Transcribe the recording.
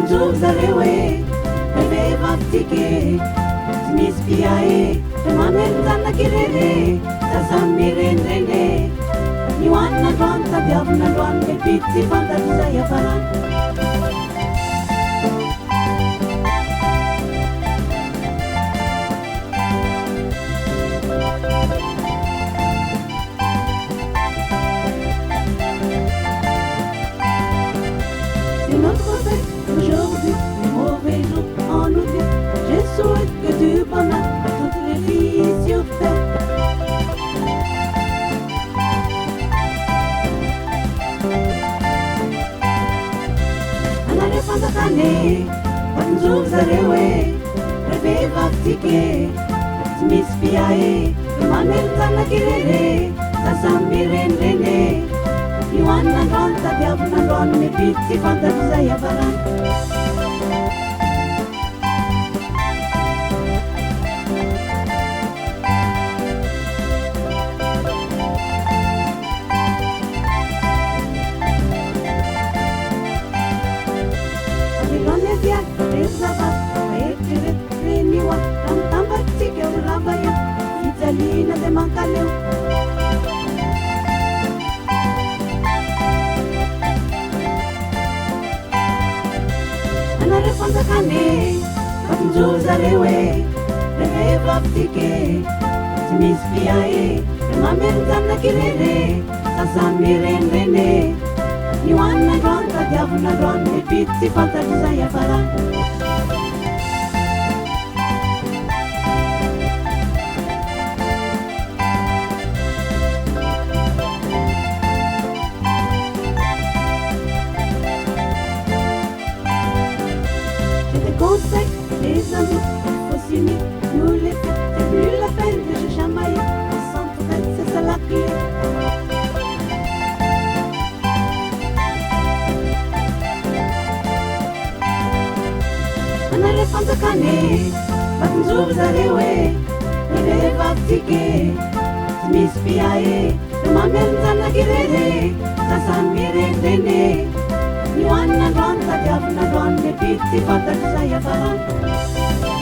Vatnjovy zareo e revevavitsike tsy misy pia e re mamelonjanaky rere zaza mirenireny ny hoanina androany tadiavina androany le biby tsy fantatry zay afarany Aujourd'hui, les mauvais jours en oublié. Je souhaite que du bonheur à toutes les filles sur terre. Anare fantakane, vatnjovy zareo e revevavitsike tsy misy pia e mamelonjanaky rere zaza mirenireny ny hoanina androany tadiavina androany le biby tsy fantatry zay afarany Ijalina de mankaleo Anare fantakane vatnjovy zareo e revevavitsike tsy misy pia e re mamelonjanaky rere zaza mirenireny ny hoanina androany tadiavina androany le biby tsy fantatry zay afarany Conseil, les amis, il faut s'unir, nous les filles, c'est plus la peine de se chamailler, on s'entraide, c'est ça la clé. Anare fantakane, vatnjovy zareo e revevavitsike tsy misy pia e re mamelonjanaky rere zaza mirenireny ny hoanina androany tadiavina androany le biby tsy fantatry zay afarany